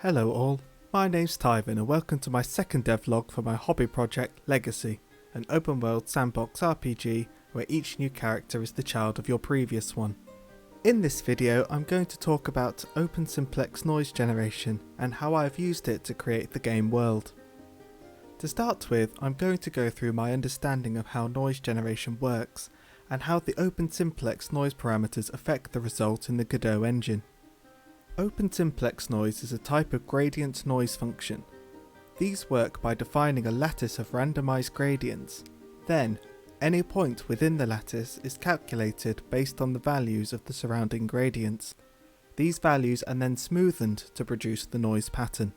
Hello all, my name's Tyvin and welcome to my second devlog for my hobby project Legacy, an open world sandbox RPG where each new character is the child of your previous one. In this video I'm going to talk about OpenSimplex Noise generation and how I've used it to create the game world. To start with, I'm going to go through my understanding of how noise generation works and how the OpenSimplex noise parameters affect the result in the Godot engine. OpenSimplex Noise is a type of gradient noise function. These work by defining a lattice of randomized gradients. Then, any point within the lattice is calculated based on the values of the surrounding gradients. These values are then smoothened to produce the noise pattern.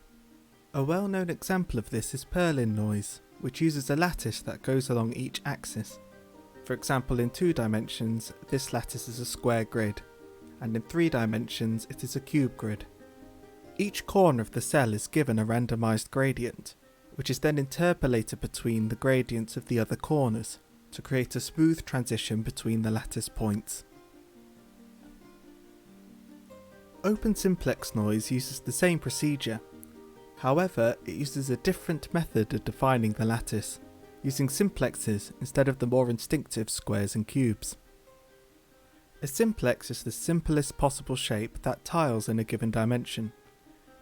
A well-known example of this is Perlin noise, which uses a lattice that goes along each axis. For example, in 2 dimensions, this lattice is a square grid, and in 3 dimensions it is a cube grid. Each corner of the cell is given a randomized gradient, which is then interpolated between the gradients of the other corners to create a smooth transition between the lattice points. OpenSimplex Noise uses the same procedure. However, it uses a different method of defining the lattice, using simplexes instead of the more instinctive squares and cubes. A simplex is the simplest possible shape that tiles in a given dimension.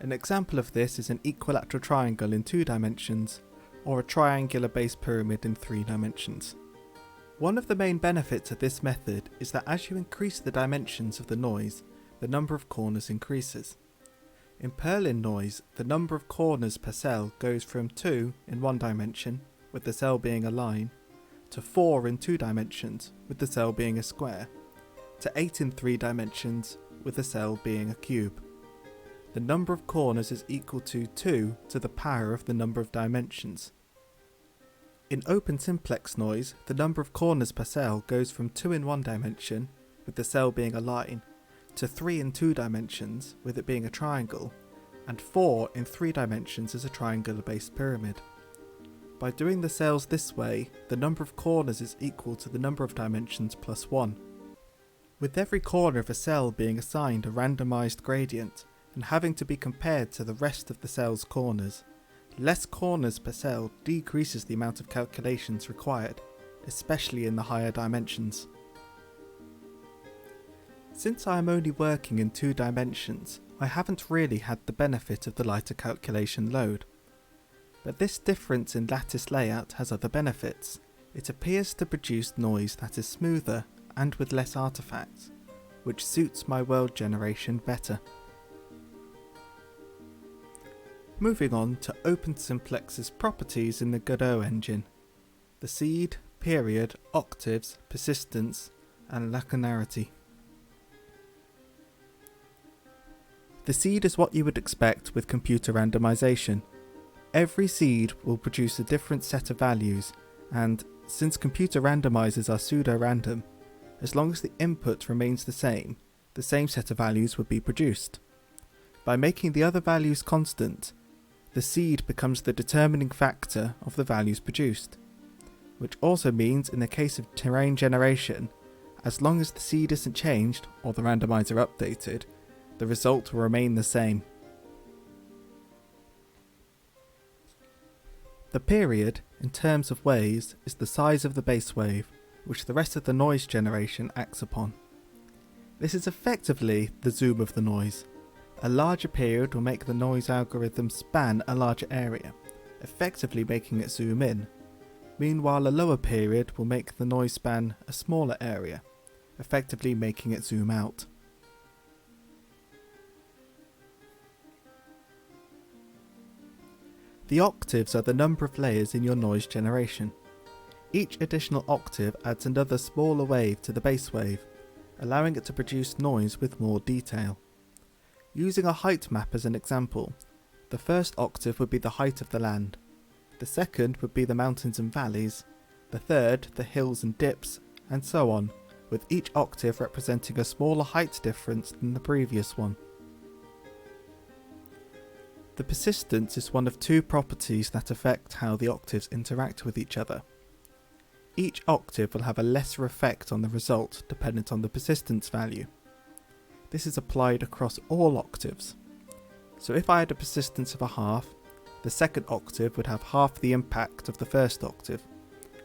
An example of this is an equilateral triangle in 2 dimensions, or a triangular base pyramid in 3 dimensions. One of the main benefits of this method is that as you increase the dimensions of the noise, the number of corners increases. In Perlin noise, the number of corners per cell goes from 2 in 1 dimension, with the cell being a line, to 4 in 2 dimensions, with the cell being a square, to 8 in 3 dimensions, with the cell being a cube. The number of corners is equal to 2 to the power of the number of dimensions. In OpenSimplex Noise, the number of corners per cell goes from 2 in 1 dimension, with the cell being a line, to 3 in 2 dimensions, with it being a triangle, and 4 in 3 dimensions as a triangular-based pyramid. By doing the cells this way, the number of corners is equal to the number of dimensions plus 1. With every corner of a cell being assigned a randomized gradient and having to be compared to the rest of the cell's corners, less corners per cell decreases the amount of calculations required, especially in the higher dimensions. Since I am only working in 2 dimensions, I haven't really had the benefit of the lighter calculation load. But this difference in lattice layout has other benefits. It appears to produce noise that is smoother and with less artifacts, which suits my world generation better. Moving on to OpenSimplex's properties in the Godot engine: the seed, period, octaves, persistence, and lacunarity. The seed is what you would expect with computer randomization. Every seed will produce a different set of values, and since computer randomizers are pseudo-random, as long as the input remains the same set of values would be produced. By making the other values constant, the seed becomes the determining factor of the values produced, which also means in the case of terrain generation, as long as the seed isn't changed or the randomizer updated, the result will remain the same. The period, in terms of waves, is the size of the base wave, which the rest of the noise generation acts upon. This is effectively the zoom of the noise. A larger period will make the noise algorithm span a larger area, effectively making it zoom in. Meanwhile, a lower period will make the noise span a smaller area, effectively making it zoom out. The octaves are the number of layers in your noise generation. Each additional octave adds another smaller wave to the base wave, allowing it to produce noise with more detail. Using a height map as an example, the first octave would be the height of the land, the second would be the mountains and valleys, the third the hills and dips, and so on, with each octave representing a smaller height difference than the previous one. The persistence is one of 2 properties that affect how the octaves interact with each other. Each octave will have a lesser effect on the result dependent on the persistence value. This is applied across all octaves. So if I had a persistence of a half, the second octave would have half the impact of the first octave,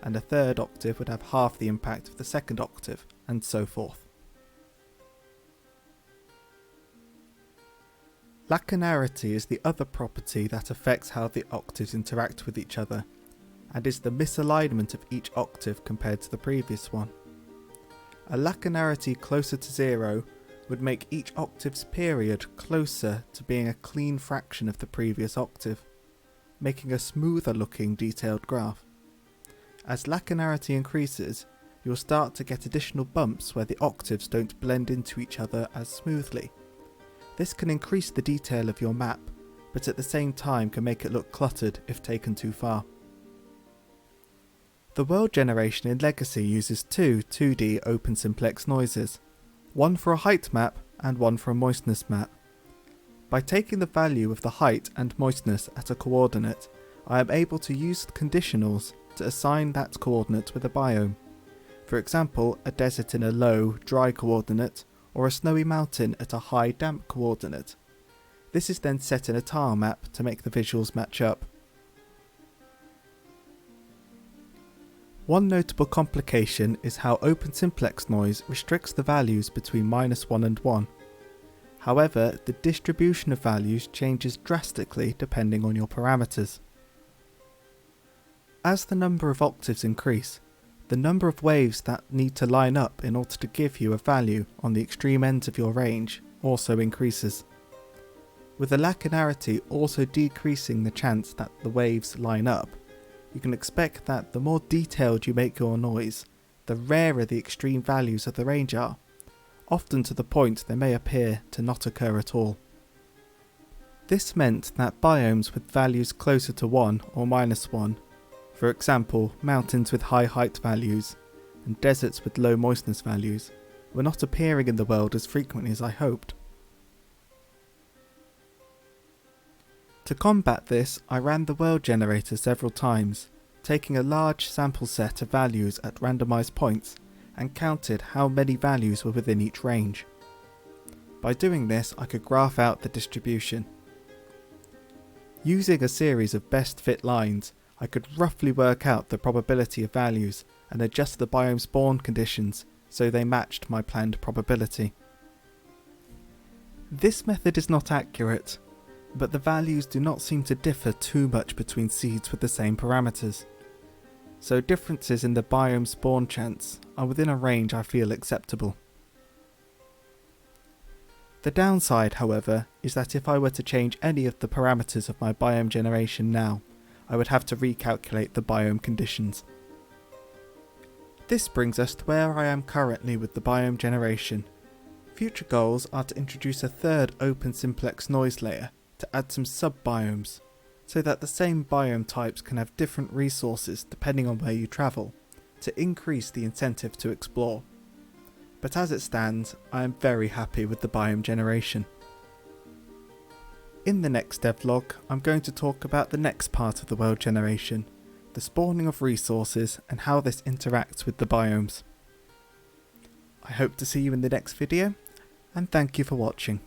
and the third octave would have half the impact of the second octave, and so forth. Lacunarity is the other property that affects how the octaves interact with each other, and is the misalignment of each octave compared to the previous one. A lacunarity closer to 0 would make each octave's period closer to being a clean fraction of the previous octave, making a smoother looking detailed graph. As lacunarity increases, you'll start to get additional bumps where the octaves don't blend into each other as smoothly. This can increase the detail of your map, but at the same time can make it look cluttered if taken too far. The world generation in Legacy uses two 2D OpenSimplex noises, one for a height map and one for a moistness map. By taking the value of the height and moistness at a coordinate, I am able to use conditionals to assign that coordinate with a biome. For example, a desert in a low, dry coordinate, or a snowy mountain at a high, damp coordinate. This is then set in a tile map to make the visuals match up. One notable complication is how OpenSimplex Noise restricts the values between -1 and 1. However, the distribution of values changes drastically depending on your parameters. As the number of octaves increase, the number of waves that need to line up in order to give you a value on the extreme ends of your range also increases. With the lacunarity also decreasing the chance that the waves line up, you can expect that the more detailed you make your noise, the rarer the extreme values of the range are, often to the point they may appear to not occur at all. This meant that biomes with values closer to 1 or -1, for example mountains with high height values and deserts with low moistness values, were not appearing in the world as frequently as I hoped. To combat this, I ran the world generator several times, taking a large sample set of values at randomized points and counted how many values were within each range. By doing this, I could graph out the distribution. Using a series of best fit lines, I could roughly work out the probability of values and adjust the biome spawn conditions so they matched my planned probability. This method is not accurate, but the values do not seem to differ too much between seeds with the same parameters, so differences in the biome spawn chance are within a range I feel acceptable. The downside, however, is that if I were to change any of the parameters of my biome generation now, I would have to recalculate the biome conditions. This brings us to where I am currently with the biome generation. Future goals are to introduce a third OpenSimplex Noise layer to add some sub-biomes, so that the same biome types can have different resources depending on where you travel, to increase the incentive to explore. But as it stands, I am very happy with the biome generation. In the next devlog, I'm going to talk about the next part of the world generation, the spawning of resources and how this interacts with the biomes. I hope to see you in the next video, and thank you for watching.